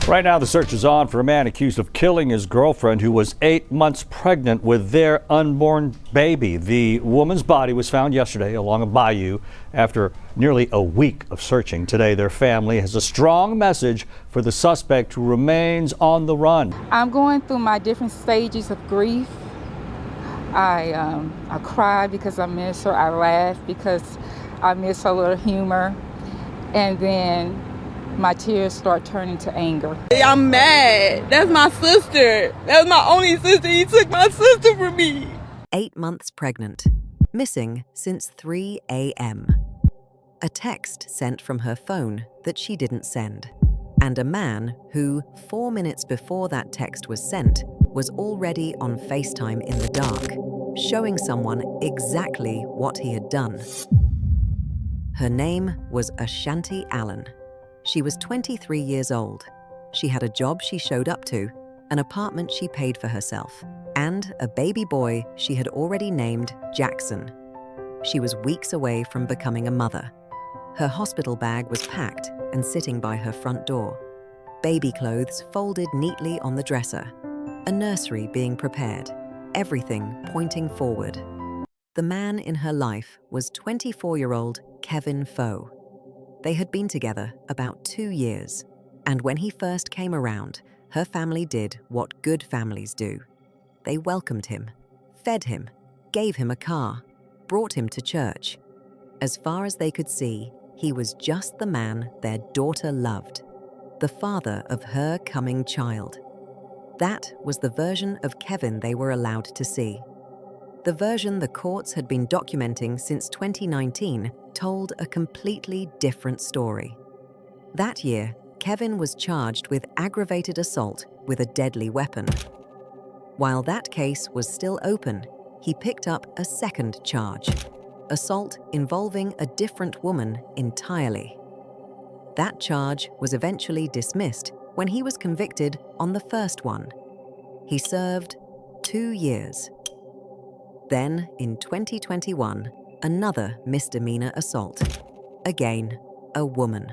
Right now, the search is on for a man accused of killing his girlfriend who was 8 months pregnant with their unborn baby. The woman's body was found yesterday along a bayou after nearly a week of searching. Today, their family has a strong message for the suspect who remains on the run. I'm going through my different stages of grief. I cry because I miss her. I laugh because I miss her little humor. And then my tears start turning to anger. I'm mad. That's my sister. That's my only sister. He took my sister from me. 8 months pregnant, missing since 3 a.m. A text sent from her phone that she didn't send. And a man who, 4 minutes before that text was sent, was already on FaceTime in the dark, showing someone exactly what he had done. Her name was Ashanti Allen. She was 23 years old. She had a job she showed up to, an apartment she paid for herself, and a baby boy she had already named Jaxon. She was weeks away from becoming a mother. Her hospital bag was packed and sitting by her front door. Baby clothes folded neatly on the dresser. A nursery being prepared. Everything pointing forward. The man in her life was 24-year-old Kevin Faux. They had been together about 2 years, and when he first came around, her family did what good families do. They welcomed him, fed him, gave him a car, brought him to church. As far as they could see, he was just the man their daughter loved, the father of her coming child. That was the version of Kevin they were allowed to see. The version the courts had been documenting since 2019 told a completely different story. That year, Kevin was charged with aggravated assault with a deadly weapon. While that case was still open, he picked up a second charge, assault involving a different woman entirely. That charge was eventually dismissed when he was convicted on the first one. He served 2 years. Then, in 2021, another misdemeanor assault. Again, a woman.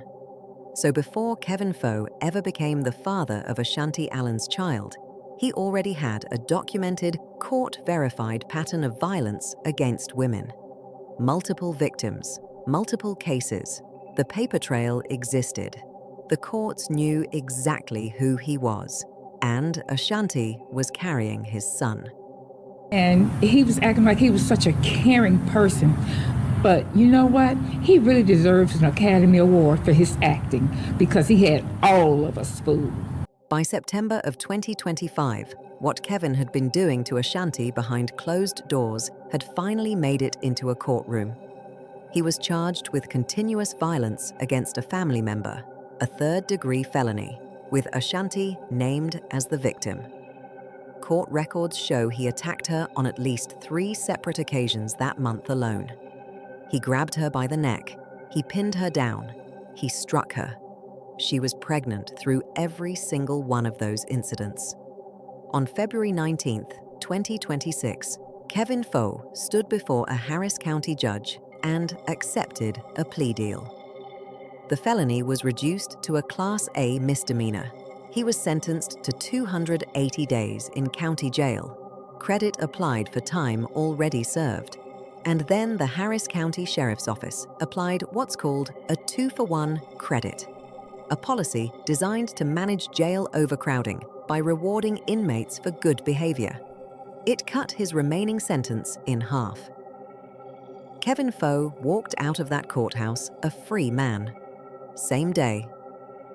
So before Kevin Faux ever became the father of Ashanti Allen's child, he already had a documented, court-verified pattern of violence against women. Multiple victims, multiple cases. The paper trail existed. The courts knew exactly who he was, and Ashanti was carrying his son. And he was acting like he was such a caring person. But you know what? He really deserves an Academy Award for his acting because he had all of us fooled. By September of 2025, what Kevin had been doing to Ashanti behind closed doors had finally made it into a courtroom. He was charged with continuous violence against a family member, a third-degree felony, with Ashanti named as the victim. Court records show he attacked her on at least 3 separate occasions that month alone. He grabbed her by the neck, he pinned her down, he struck her. She was pregnant through every single one of those incidents. On February 19, 2026, Kevin Faux stood before a Harris County judge and accepted a plea deal. The felony was reduced to a Class A misdemeanor. He was sentenced to 280 days in county jail. Credit applied for time already served. And then the Harris County Sheriff's Office applied what's called a 2-for-1 credit, a policy designed to manage jail overcrowding by rewarding inmates for good behavior. It cut his remaining sentence in half. Kevin Faux walked out of that courthouse a free man. Same day,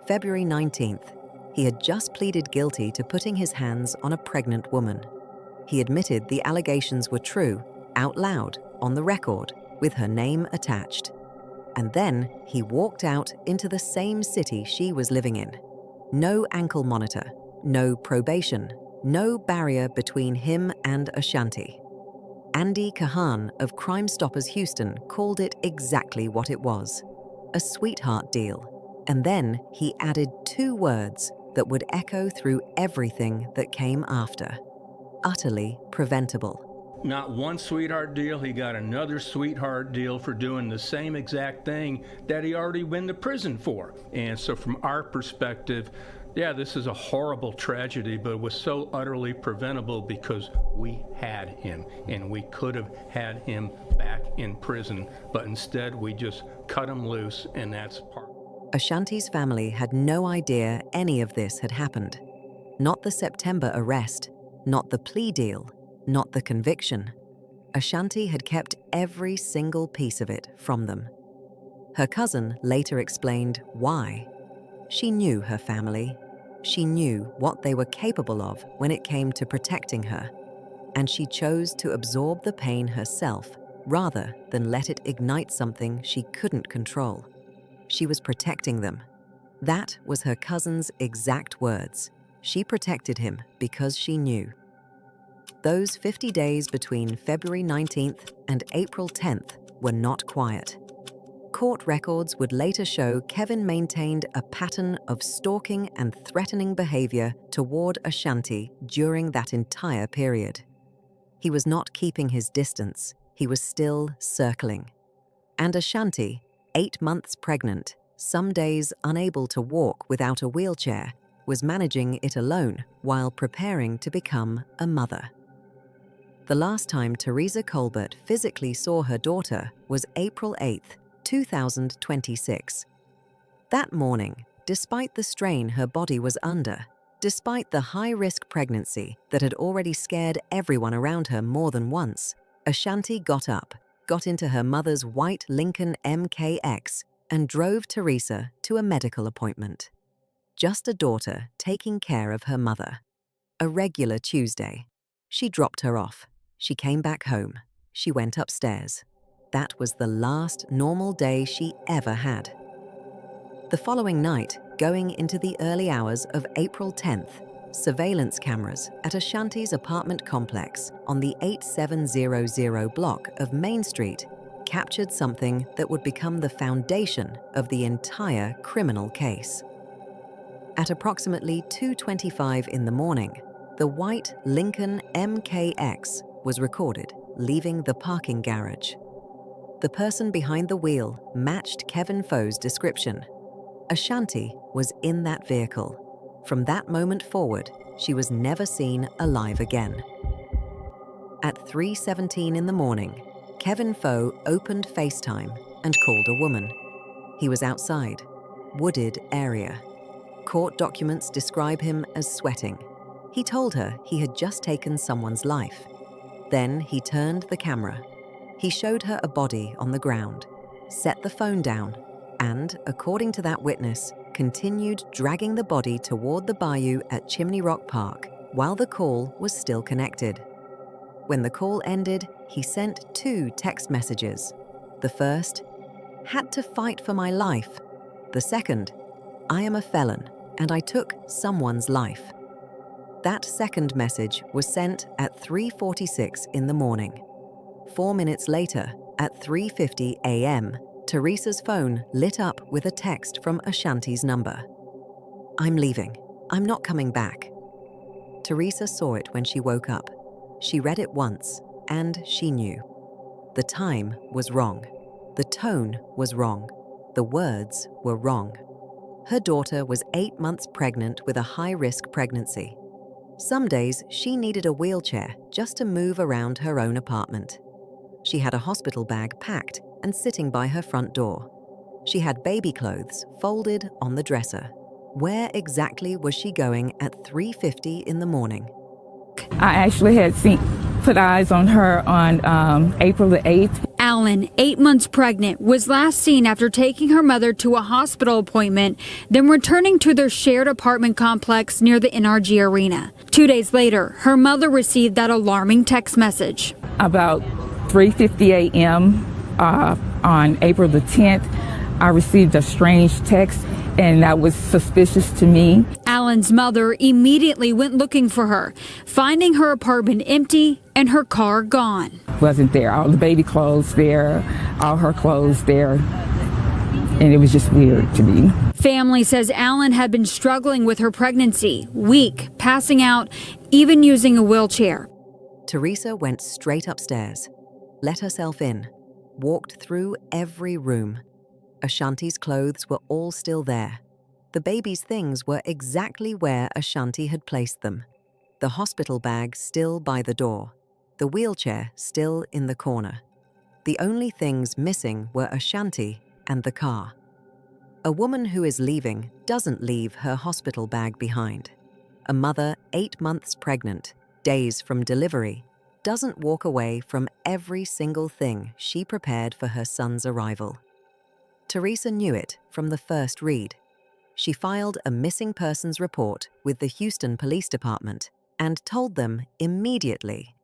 February 19th, he had just pleaded guilty to putting his hands on a pregnant woman. He admitted the allegations were true, out loud, on the record, with her name attached. And then he walked out into the same city she was living in. No ankle monitor, no probation, no barrier between him and Ashanti. Andy Kahan of Crime Stoppers Houston called it exactly what it was, a sweetheart deal. And then he added 2 words that would echo through everything that came after. Utterly preventable. Not one sweetheart deal, he got another sweetheart deal for doing the same exact thing that he already went to prison for. And so from our perspective, Yeah, this is a horrible tragedy, but it was so utterly preventable because we had him, and we could have had him back in prison, but instead we just cut him loose, and that's part. Ashanti's family had no idea any of this had happened. Not the September arrest, not the plea deal, not the conviction. Ashanti had kept every single piece of it from them. Her cousin later explained why. She knew her family. She knew what they were capable of when it came to protecting her, and she chose to absorb the pain herself rather than let it ignite something she couldn't control. She was protecting them. That was her cousin's exact words. She protected him because she knew. Those 50 days between February 19th and April 10th were not quiet. Court records would later show Kevin maintained a pattern of stalking and threatening behavior toward Ashanti during that entire period. He was not keeping his distance, he was still circling. And Ashanti, 8 months pregnant, some days unable to walk without a wheelchair, was managing it alone while preparing to become a mother. The last time Teresa Colbert physically saw her daughter was April 8th, 2026. That morning, despite the strain her body was under, despite the high-risk pregnancy that had already scared everyone around her more than once, Ashanti got up, got into her mother's white Lincoln MKX, and drove Teresa to a medical appointment. Just a daughter taking care of her mother. A regular Tuesday. She dropped her off. She came back home. She went upstairs. That was the last normal day she ever had. The following night, going into the early hours of April 10th, surveillance cameras at Ashanti's apartment complex on the 8700 block of Main Street captured something that would become the foundation of the entire criminal case. At approximately 2:25 in the morning, the white Lincoln MKX was recorded leaving the parking garage. The person behind the wheel matched Kevin Faux' description. Ashanti was in that vehicle. From that moment forward, she was never seen alive again. At 3:17 in the morning, Kevin Faux opened FaceTime and called a woman. He was outside, wooded area. Court documents describe him as sweating. He told her he had just taken someone's life. Then he turned the camera. He showed her a body on the ground, set the phone down, and, according to that witness, continued dragging the body toward the bayou at Chimney Rock Park while the call was still connected. When the call ended, he sent 2 text messages. The first, "Had to fight for my life." The second, "I am a felon, and I took someone's life." That second message was sent at 3:46 in the morning. 4 minutes later, at 3:50 a.m., Teresa's phone lit up with a text from Ashanti's number. "I'm leaving. I'm not coming back." Teresa saw it when she woke up. She read it once, and she knew. The time was wrong. The tone was wrong. The words were wrong. Her daughter was 8 months pregnant with a high-risk pregnancy. Some days, she needed a wheelchair just to move around her own apartment. She had a hospital bag packed and sitting by her front door. She had baby clothes folded on the dresser. Where exactly was she going at 3:50 in the morning? I actually had put eyes on her on April the 8th. Allen, 8 months pregnant, was last seen after taking her mother to a hospital appointment, then returning to their shared apartment complex near the NRG Arena. 2 days later, her mother received that alarming text message. About 3:50 a.m. On April the 10th, I received a strange text, and that was suspicious to me. Allen's mother immediately went looking for her, finding her apartment empty and her car gone. Wasn't there. All the baby clothes there, all her clothes there, and it was just weird to me. Family says Allen had been struggling with her pregnancy, weak, passing out, even using a wheelchair. Teresa went straight upstairs, let herself in, walked through every room. Ashanti's clothes were all still there. The The baby's things were exactly where Ashanti had placed them. The hospital bag still by the door, the wheelchair still in the corner. The only things missing were Ashanti and the car. A woman who is leaving doesn't leave her hospital bag behind. A mother 8 months pregnant, days from delivery, doesn't walk away from every single thing she prepared for her son's arrival. Teresa knew it from the first read. She filed a missing persons report with the Houston Police Department and told them immediately,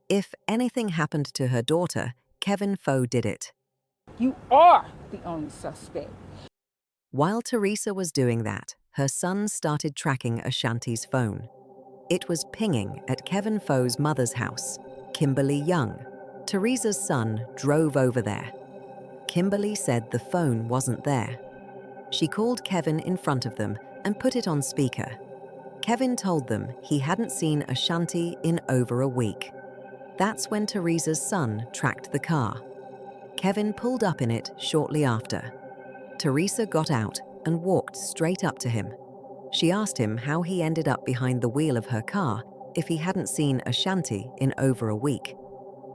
if anything happened to her daughter, Kevin Faux did it. You are the only suspect. While Teresa was doing that, her son started tracking Ashanti's phone. It was pinging at Kevin Faux's mother's house, Kimberly Young. Teresa's son drove over there. Kimberly said the phone wasn't there. She called Kevin in front of them and put it on speaker. Kevin told them he hadn't seen Ashanti in over a week. That's when Teresa's son tracked the car. Kevin pulled up in it shortly after. Teresa got out and walked straight up to him. She asked him how he ended up behind the wheel of her car if he hadn't seen Ashanti in over a week.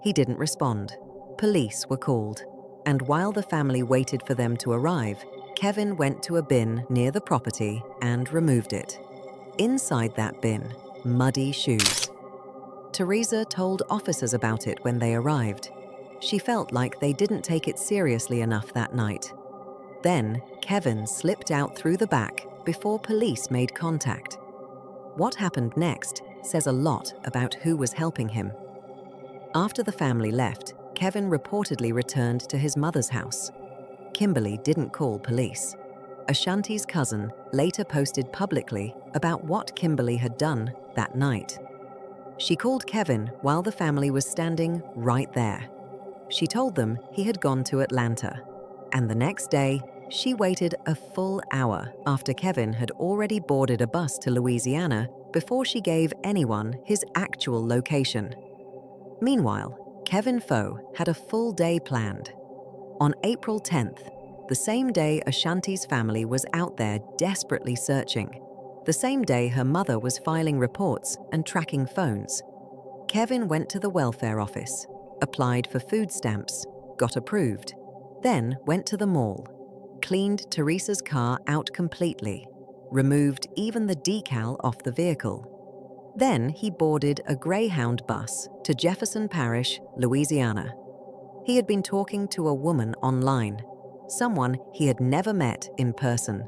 He didn't respond. Police were called, and while the family waited for them to arrive, Kevin went to a bin near the property and removed it. Inside that bin, muddy shoes. Teresa told officers about it when they arrived. She felt like they didn't take it seriously enough that night. Then, Kevin slipped out through the back before police made contact. What happened next says a lot about who was helping him. After the family left, Kevin reportedly returned to his mother's house. Kimberly didn't call police. Ashanti's cousin later posted publicly about what Kimberly had done that night. She called Kevin while the family was standing right there. She told them he had gone to Atlanta. And the next day, she waited a full hour after Kevin had already boarded a bus to Louisiana before she gave anyone his actual location. Meanwhile, Kevin Faux had a full day planned. On April 10th, the same day Ashanti's family was out there desperately searching, the same day her mother was filing reports and tracking phones, Kevin went to the welfare office, applied for food stamps, got approved, then went to the mall, cleaned Teresa's car out completely, removed even the decal off the vehicle. Then he boarded a Greyhound bus to Jefferson Parish, Louisiana. He had been talking to a woman online, someone he had never met in person.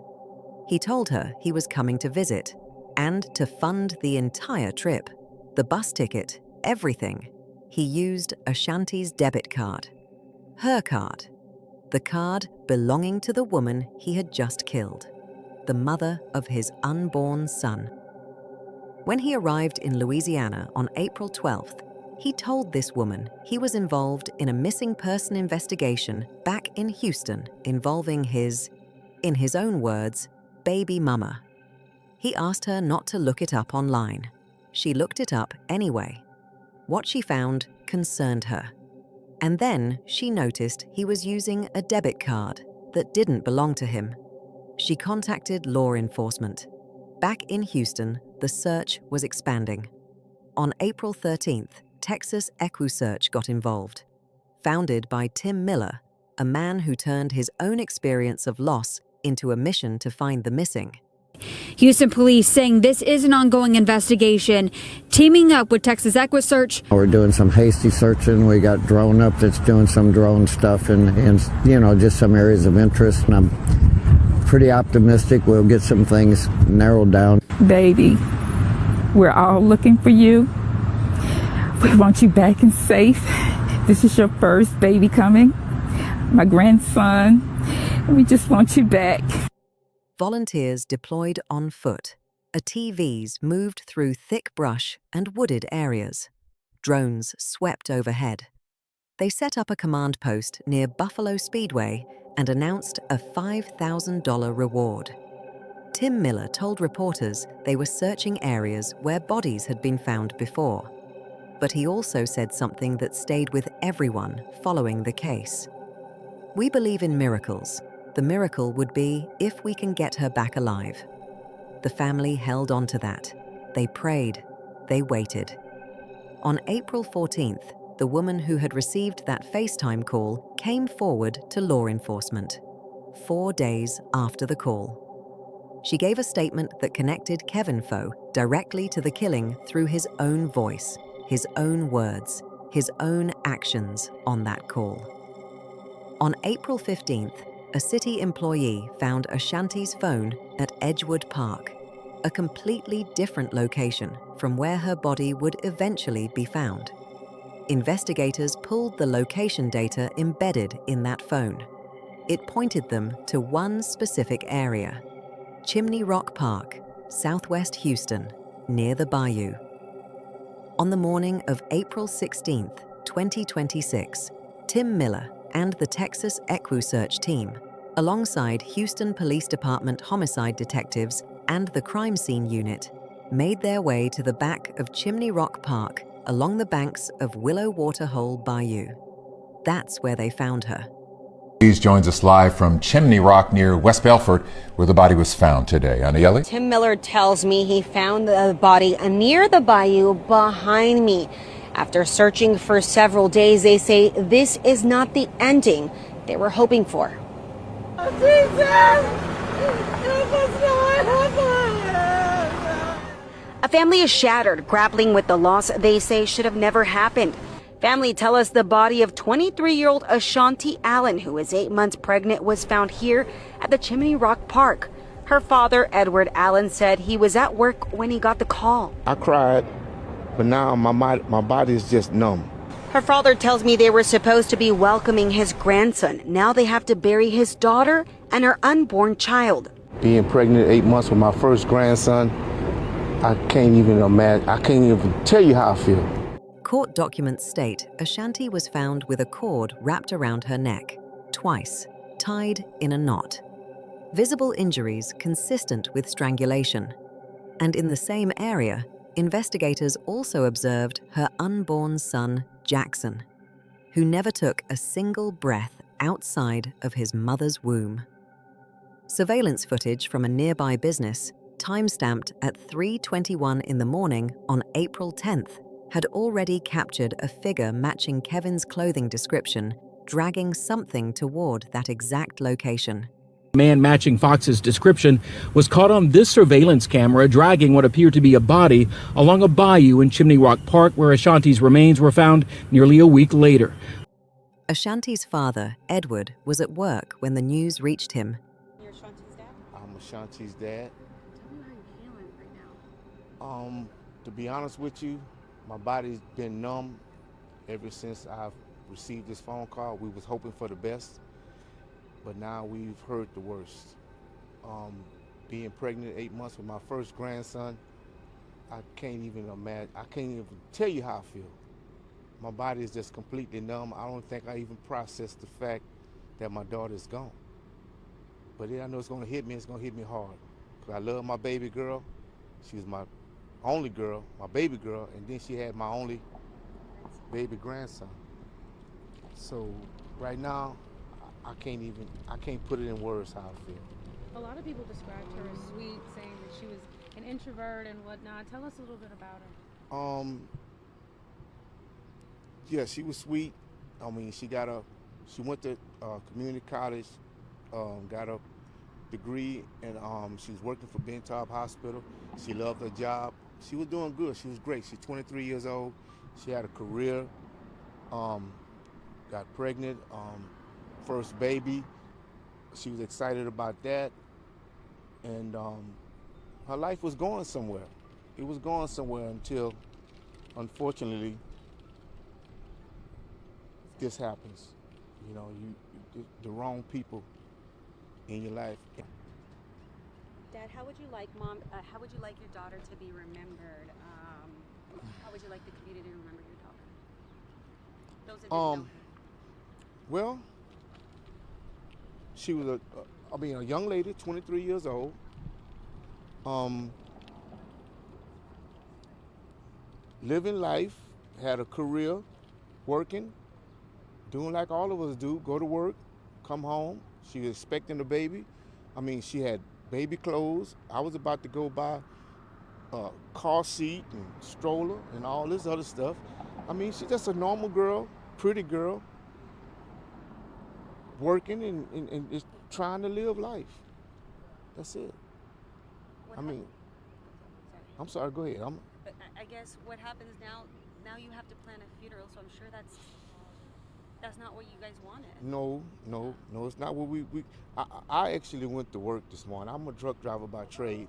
He told her he was coming to visit and to fund the entire trip, the bus ticket, everything. He used Ashanti's debit card, her card, the card belonging to the woman he had just killed, the mother of his unborn son. When he arrived in Louisiana on April 12th, he told this woman he was involved in a missing person investigation back in Houston involving his, in his own words, baby mama. He asked her not to look it up online. She looked it up anyway. What she found concerned her. And then she noticed he was using a debit card that didn't belong to him. She contacted law enforcement. Back in Houston, the search was expanding. On April 13th, Texas EquuSearch got involved. Founded by Tim Miller, a man who turned his own experience of loss into a mission to find the missing. Houston police saying this is an ongoing investigation, teaming up with Texas EquuSearch. We're doing some hasty searching. We got drone up that's doing some drone stuff and just some areas of interest. And I'm pretty optimistic we'll get some things narrowed down. Baby, we're all looking for you. We want you back and safe. This is your first baby coming, my grandson. We just want you back. Volunteers deployed on foot. ATVs moved through thick brush and wooded areas. Drones swept overhead. They set up a command post near Buffalo Speedway and announced a $5,000 reward. Tim Miller told reporters they were searching areas where bodies had been found before. But he also said something that stayed with everyone following the case. We believe in miracles. the miracle would be if we can get her back alive. The family held on to that. They prayed. They waited. On April 14th, the woman who had received that FaceTime call came forward to law enforcement, 4 days after the call. She gave a statement that connected Kevin Faux directly to the killing through his own voice, his own words, his own actions on that call. On April 15th, a city employee found Ashanti's phone at Edgewood Park, a completely different location from where her body would eventually be found. Investigators pulled the location data embedded in that phone. It pointed them to one specific area: Chimney Rock Park, southwest Houston, near the bayou. On the morning of April 16th, 2026, Tim Miller and the Texas EquuSearch team, alongside Houston Police Department homicide detectives and the crime scene unit, made their way to the back of Chimney Rock Park along the banks of Willow Waterhole Bayou. That's where they found her. Please joins us live from Chimney Rock near West Belfort, where the body was found today. Aniele? Tim Miller tells me he found the body near the bayou behind me. After searching for several days, they say this is not the ending they were hoping for. A family is shattered, grappling with the loss they say should have never happened. Family tell us the body of 23-year-old Ashanti Allen, who is 8 months pregnant, was found here at the Chimney Rock Park. Her father, Edward Allen, said he was at work when he got the call. I cried, but now my body is just numb. Her father tells me they were supposed to be welcoming his grandson. Now they have to bury his daughter and her unborn child. Being pregnant 8 months with my first grandson, I can't even imagine. I can't even tell you how I feel. Court documents state Ashanti was found with a cord wrapped around her neck, twice, tied in a knot. Visible injuries consistent with strangulation. And in the same area, investigators also observed her unborn son, Jaxon, who never took a single breath outside of his mother's womb. Surveillance footage from a nearby business, time-stamped at 3:21 in the morning on April 10th, had already captured a figure matching Kevin's clothing description, dragging something toward that exact location. Man matching Fox's description was caught on this surveillance camera dragging what appeared to be a body along a bayou in Chimney Rock Park, where Ashanti's remains were found nearly a week later. Ashanti's father, Edward, was at work when the news reached him. You're Ashanti's dad? I'm Ashanti's dad. Tell me how you're feeling right now. To be honest with you, my body's been numb ever since I've received this phone call. We was hoping for the best, but now we've heard the worst. Being pregnant 8 months with my first grandson, I can't even imagine. I can't even tell you how I feel. My body is just completely numb. I don't think I even processed the fact that my daughter's gone. But I know it's gonna hit me. It's gonna hit me hard. 'Cause I love my baby girl. She was my only girl, my baby girl, and then she had my only baby grandson. So right now, I can't put it in words how I feel. A lot of people described her as sweet, saying that she was an introvert and whatnot. Tell us a little bit about her. Yeah, she was sweet. I mean, she went to community college, got a degree, and she was working for Bentab Hospital. She loved her job. She was doing good. She was great. She's 23 years old. She had a career, got pregnant, first baby. She was excited about that. And her life was going somewhere. It was going somewhere until, unfortunately, this happens. You know, the wrong people in your life. Dad, how would you like how would you like your daughter to be remembered? How would you like the community to remember your daughter? Those that didn't know her. Well, she was a young lady, 23 years old. Living life, had a career, working, doing like all of us do, go to work, come home. She was expecting a baby. I mean, she had baby clothes. I was about to go buy a car seat and stroller and all this other stuff. I mean, she's just a normal girl, pretty girl, working and just trying to live life. That's it. I mean, I'm sorry, go ahead. But I guess what happens now you have to plan a funeral, so I'm sure that's not what you guys wanted. No, it's not what I actually went to work this morning. I'm a truck driver by trade,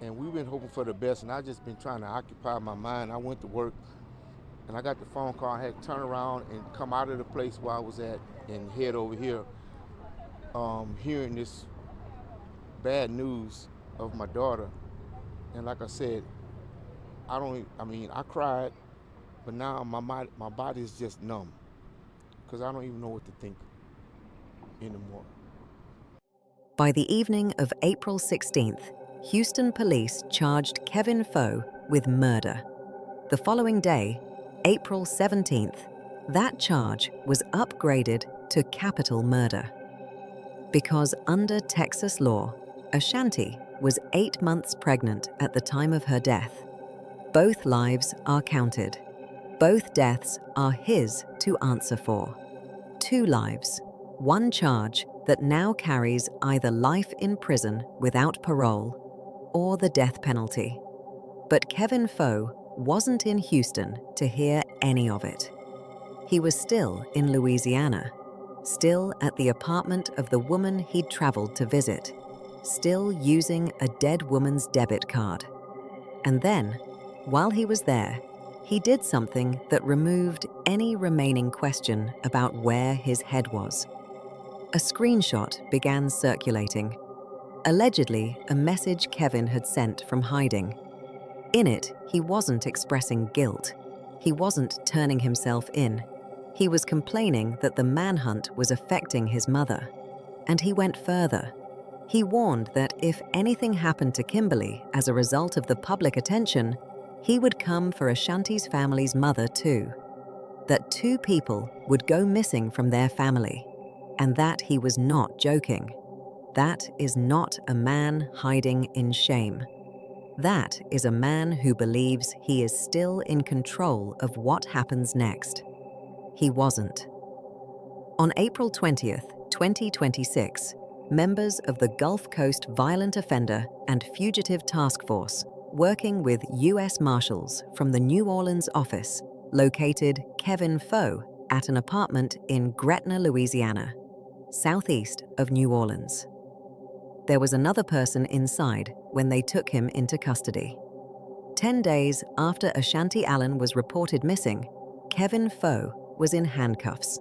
and we've been hoping for the best, and I just been trying to occupy my mind. I went to work, and I got the phone call. I had to turn around and come out of the place where I was at and head over here, hearing this bad news of my daughter. And like I said, I cried, but now my body is just numb because I don't even know what to think anymore. By the evening of April 16th, Houston police charged Kevin Faux with murder. The following day, April 17th, that charge was upgraded to capital murder. Because under Texas law, Ashanti was 8 months pregnant at the time of her death. Both lives are counted. Both deaths are his to answer for. 2 lives, 1 charge that now carries either life in prison without parole or the death penalty. But Kevin Faux wasn't in Houston to hear any of it. He was still in Louisiana, still at the apartment of the woman he'd traveled to visit, still using a dead woman's debit card. And then, while he was there, he did something that removed any remaining question about where his head was. A screenshot began circulating, allegedly a message Kevin had sent from hiding. In it, he wasn't expressing guilt. He wasn't turning himself in. He was complaining that the manhunt was affecting his mother. And he went further. He warned that if anything happened to Kimberly as a result of the public attention, he would come for Ashanti's family's mother too. That 2 people would go missing from their family, and that he was not joking. That is not a man hiding in shame. That is a man who believes he is still in control of what happens next. He wasn't. On April 20th, 2026, members of the Gulf Coast Violent Offender and Fugitive Task Force, working with U.S. Marshals from the New Orleans office, located Kevin Faux at an apartment in Gretna, Louisiana, southeast of New Orleans. There was another person inside when they took him into custody. 10 days after Ashanti Allen was reported missing, Kevin Faux was in handcuffs.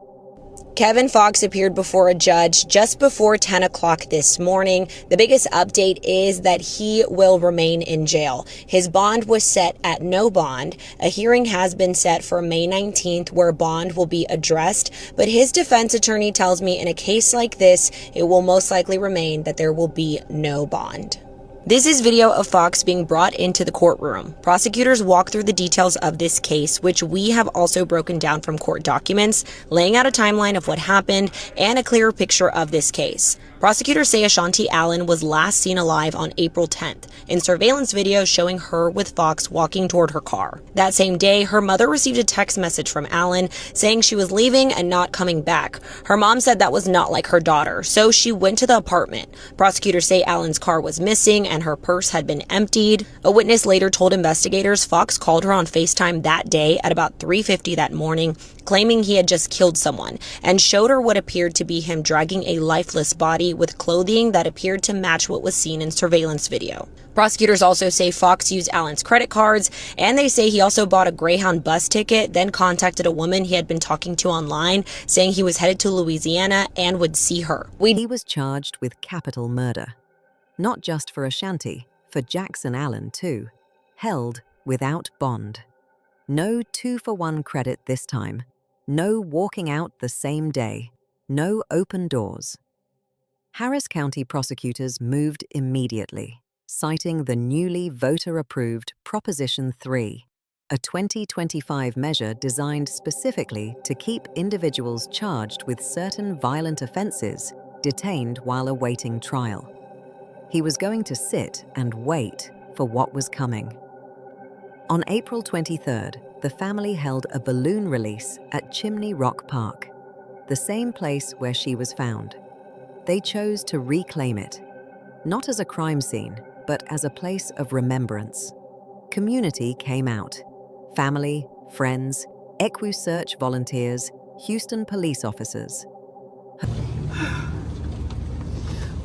Kevin Faux appeared before a judge just before 10 o'clock this morning. The biggest update is that he will remain in jail. His bond was set at no bond. A hearing has been set for May 19th where bond will be addressed, but his defense attorney tells me in a case like this, it will most likely remain that there will be no bond. This is video of Faux being brought into the courtroom. Prosecutors walk through the details of this case, which we have also broken down from court documents, laying out a timeline of what happened and a clearer picture of this case. Prosecutors say Ashanti Allen was last seen alive on April 10th in surveillance video showing her with Faux walking toward her car. That same day, her mother received a text message from Allen saying she was leaving and not coming back. Her mom said that was not like her daughter, so she went to the apartment. Prosecutors say Allen's car was missing and her purse had been emptied. A witness later told investigators Faux called her on FaceTime that day at about 3:50 that morning, claiming he had just killed someone, and showed her what appeared to be him dragging a lifeless body with clothing that appeared to match what was seen in surveillance video. Prosecutors also say Faux used Allen's credit cards, and they say he also bought a Greyhound bus ticket, then contacted a woman he had been talking to online, saying he was headed to Louisiana and would see her. He was charged with capital murder. Not just for Ashanti, for Jaxon Allen too. Held without bond. No 2-for-1 credit this time. No walking out the same day. No open doors. Harris County prosecutors moved immediately, citing the newly voter-approved Proposition 3, a 2025 measure designed specifically to keep individuals charged with certain violent offenses detained while awaiting trial. He was going to sit and wait for what was coming. On April 23rd, the family held a balloon release at Chimney Rock Park, the same place where she was found. They chose to reclaim it, not as a crime scene, but as a place of remembrance. Community came out. Family, friends, EquiSearch volunteers, Houston police officers.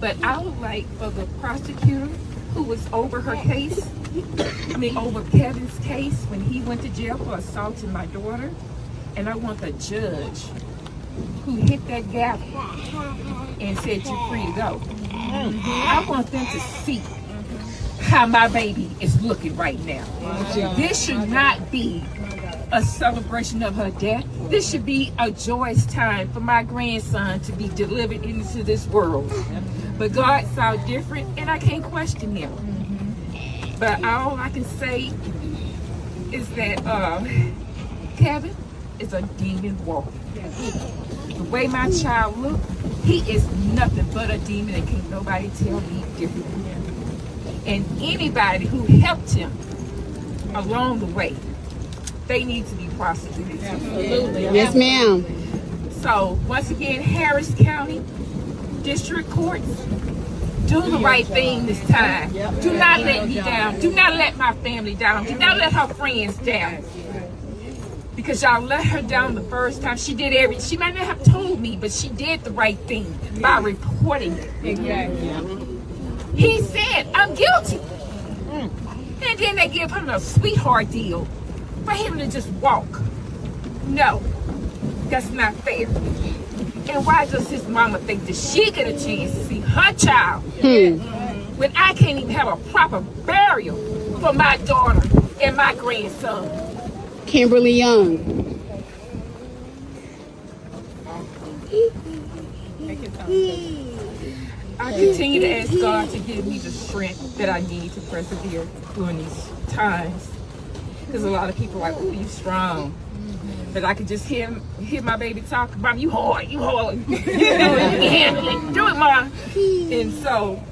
But I would like for the prosecutor who was over her case, over Kevin's case when he went to jail for assaulting my daughter, and I want the judge who hit that gavel and said you're free to go. I want them to see how my baby is looking right now. This should not be a celebration of her death. This should be a joyous time for my grandson to be delivered into this world. But God saw different, and I can't question him. But all I can say is that Kevin is a demon walking. The way my child looked, he is nothing but a demon, and can't nobody tell me different. And anybody who helped him along the way, they need to be prosecuted. Absolutely. Yes, ma'am. So once again, Harris County District Courts, do the right thing this time. Do not let me down. Do not let my family down. Do not let her friends down. Because y'all let her down the first time. She did everything. She might not have told me, but she did the right thing by reporting it. Exactly. He said, I'm guilty. And then they give him a sweetheart deal for him to just walk. No, that's not fair. And why does his mama think that she get a chance to see her child when I can't even have a proper burial for my daughter and my grandson? Kimberly Young. I continue to ask God to give me the strength that I need to persevere during these times. Because a lot of people are like, oh, you strong. But I could just hear my baby talk, Mom, you hard. You can handle it. Do it, Mom. And so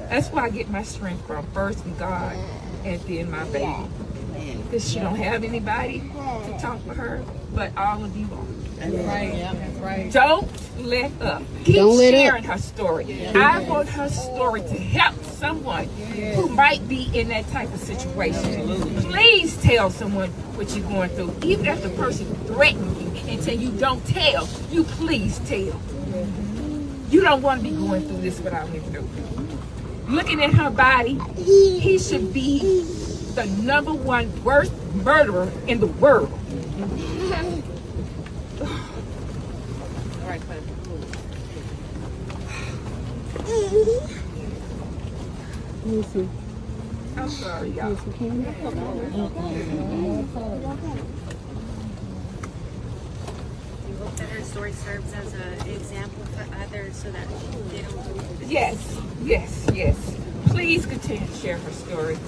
that's where I get my strength from. First from God and then my baby. Because she don't have anybody to talk for her, but all of you are. That's right. Yeah, that's right. Don't let up. Keep sharing her story. I want her story to help someone who might be in that type of situation. Please tell someone what you're going through. Even if the person threatens you and tell you don't tell, you please tell. You don't want to be going through this what I went through. Looking at her body, he should be the #1 worst murderer in the world. I'm sorry, y'all. That her story serves as an example for others so that they don't do it. Yes. Please continue to share her story.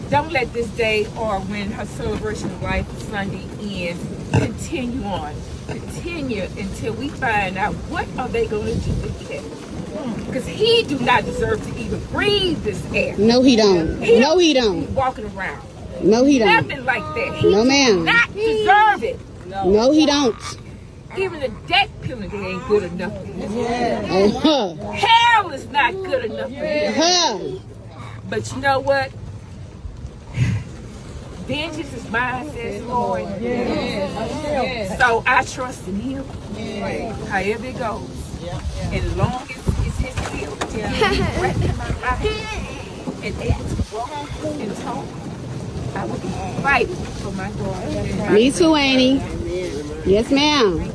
Don't let this day or when her celebration of life Sunday ends continue on. Continue until we find out what are they going to do with Kevin. Because he do not deserve to even breathe this air. No, he don't. No, he don't. Walking around. No, he don't. Nothing like that. He No, ma'am. does not deserve it. No, he don't. Even the death penalty ain't good enough for him. Uh-huh. Hell is not good enough for him. Uh-huh. But you know what? Vengeance is mine, says the Lord. So I trust in him. However it goes. And as long as it's his will to get me right in my life and able to walk and talk, I will be fighting for my daughter. Me too, Annie. Yes, ma'am.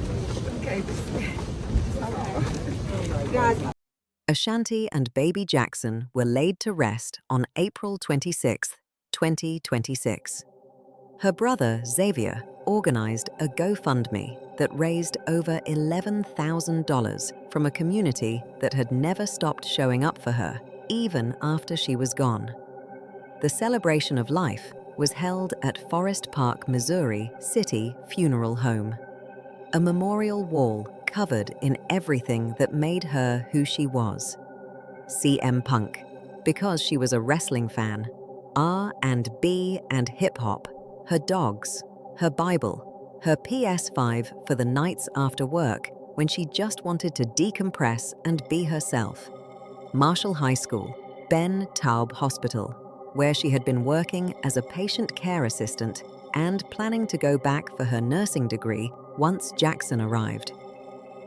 Ashanti and Baby Jaxon were laid to rest on April 26, 2026. Her brother, Xavier, organized a GoFundMe that raised over $11,000 from a community that had never stopped showing up for her, even after she was gone. The celebration of life was held at Forest Park, Missouri City Funeral Home. A memorial wall covered in everything that made her who she was. CM Punk, because she was a wrestling fan, R&B and hip-hop, her dogs, her Bible, her PS5 for the nights after work when she just wanted to decompress and be herself. Marshall High School, Ben Taub Hospital, where she had been working as a patient care assistant and planning to go back for her nursing degree once Jaxon arrived.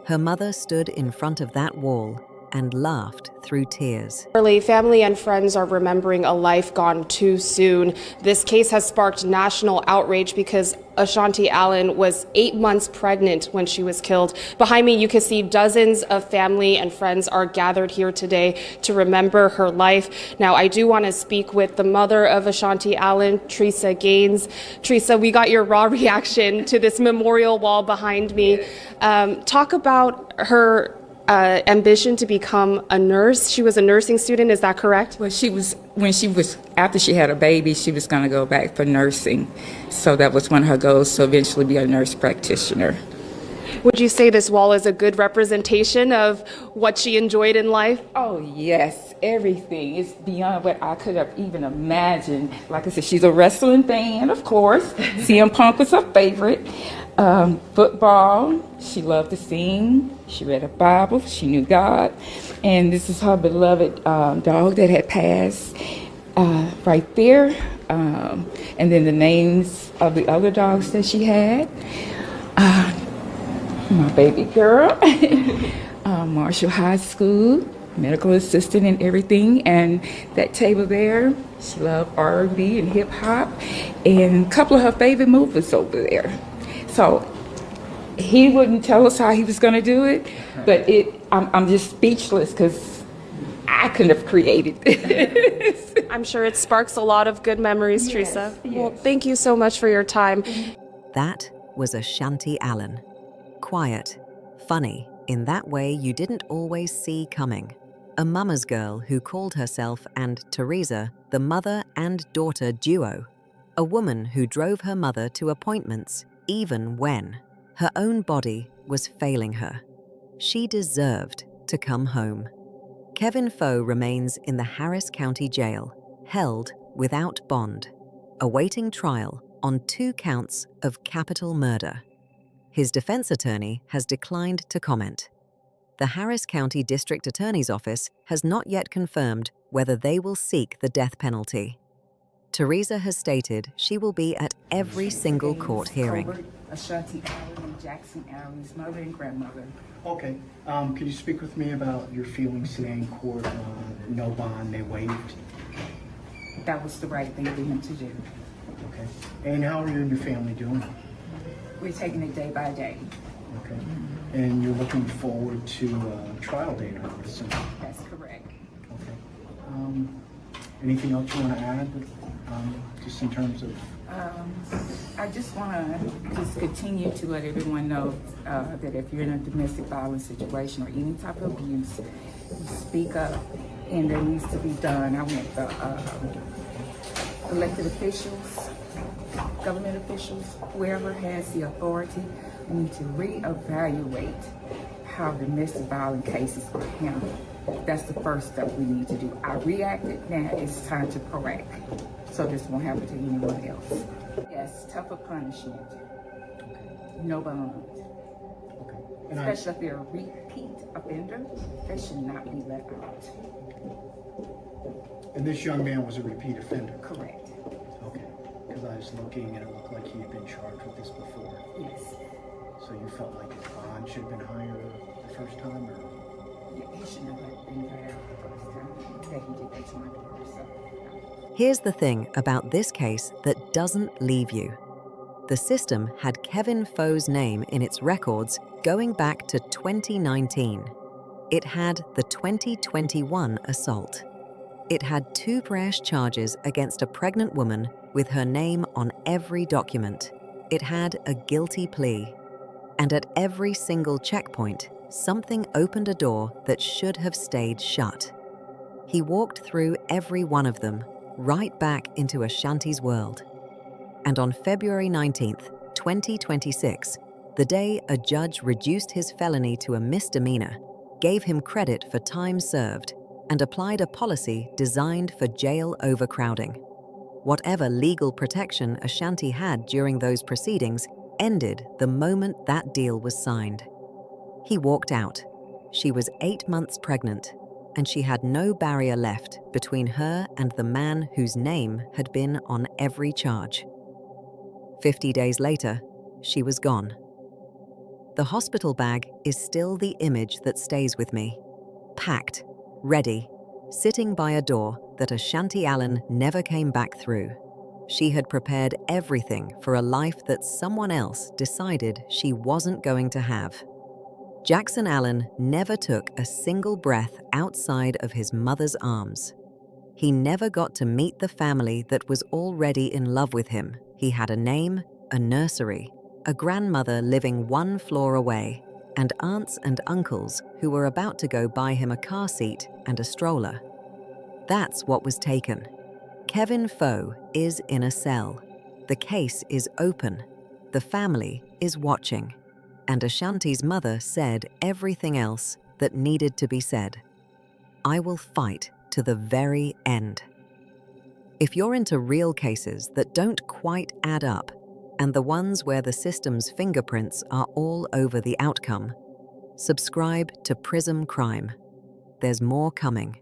Her mother stood in front of that wall and laughed through tears. Family and friends are remembering a life gone too soon. This case has sparked national outrage because Ashanti Allen was 8 months pregnant when she was killed. Behind me, you can see dozens of family and friends are gathered here today to remember her life. Now, I do want to speak with the mother of Ashanti Allen, Teresa Gaines. Teresa, we got your raw reaction to this memorial wall behind me. Talk about her ambition to become a nurse. She was a nursing student, is that correct? Well, after she had a baby, she was going to go back for nursing. So that was one of her goals, to eventually be a nurse practitioner. Would you say this wall is a good representation of what she enjoyed in life? Oh, yes, everything. It's beyond what I could have even imagined. Like I said, she's a wrestling fan, of course. CM Punk was her favorite. Football, she loved to sing, she read a Bible, she knew God, and this is her beloved dog that had passed right there, and then the names of the other dogs that she had. My baby girl, Marshall High School, medical assistant and everything, and that table there, she loved R&B and hip hop, and a couple of her favorite movies over there. So he wouldn't tell us how he was going to do it, but I'm just speechless because I couldn't have created this. I'm sure it sparks a lot of good memories, Teresa. Yes. Well, thank you so much for your time. That was Ashanti Allen. Quiet, funny, in that way you didn't always see coming. A mama's girl who called herself and Teresa the mother and daughter duo. A woman who drove her mother to appointments even when her own body was failing her. She deserved to come home. Kevin Faux remains in the Harris County Jail, held without bond, awaiting trial on 2 counts of capital murder. His defense attorney has declined to comment. The Harris County District Attorney's Office has not yet confirmed whether they will seek the death penalty. Teresa has stated she will be at every single court hearing. Ashanti Allen and Jaxon Allen's mother and grandmother. Okay. Could you speak with me about your feelings today in court? No bond, they waived. That was the right thing for him to do. Okay. And how are you and your family doing? We're taking it day by day. Okay. And you're looking forward to trial date, I would assume. That's correct. Okay. Anything else you want to add, just in terms of? I just want to just continue to let everyone know that if you're in a domestic violence situation or any type of abuse, speak up, and there needs to be done. I want the elected officials, government officials, whoever has the authority, need to reevaluate how domestic violence cases are handled. That's the first step we need to do. I reacted, now it's time to correct, so this won't happen to anyone else. Yes, tougher punishment. No bond. Okay. Especially if they're a repeat offender, they should not be let out. And this young man was a repeat offender? Correct. Okay. Because I was looking and it looked like he had been charged with this before. Yes. So you felt like his bond should have been higher the first time, or? Yeah, he shouldn't have been there the first time that he did that to my daughter. So. Here's the thing about this case that doesn't leave you. The system had Kevin Faux's name in its records going back to 2019. It had the 2021 assault. It had 2 fresh charges against a pregnant woman with her name on every document. It had a guilty plea. And at every single checkpoint, something opened a door that should have stayed shut. He walked through every one of them, right back into Ashanti's world. And on February 19th, 2026, the day a judge reduced his felony to a misdemeanor, gave him credit for time served, and applied a policy designed for jail overcrowding. Whatever legal protection Ashanti had during those proceedings ended the moment that deal was signed. He walked out. She was 8 months pregnant, and she had no barrier left between her and the man whose name had been on every charge. 50 days later, she was gone. The hospital bag is still the image that stays with me. Packed, ready, sitting by a door that Ashanti Allen never came back through. She had prepared everything for a life that someone else decided she wasn't going to have. Jaxon Allen never took a single breath outside of his mother's arms. He never got to meet the family that was already in love with him. He had a name, a nursery, a grandmother living 1 floor away, and aunts and uncles who were about to go buy him a car seat and a stroller. That's what was taken. Kevin Faux is in a cell. The case is open. The family is watching. And Ashanti's mother said everything else that needed to be said. I will fight to the very end. If you're into real cases that don't quite add up, and the ones where the system's fingerprints are all over the outcome, subscribe to Prism Crime. There's more coming.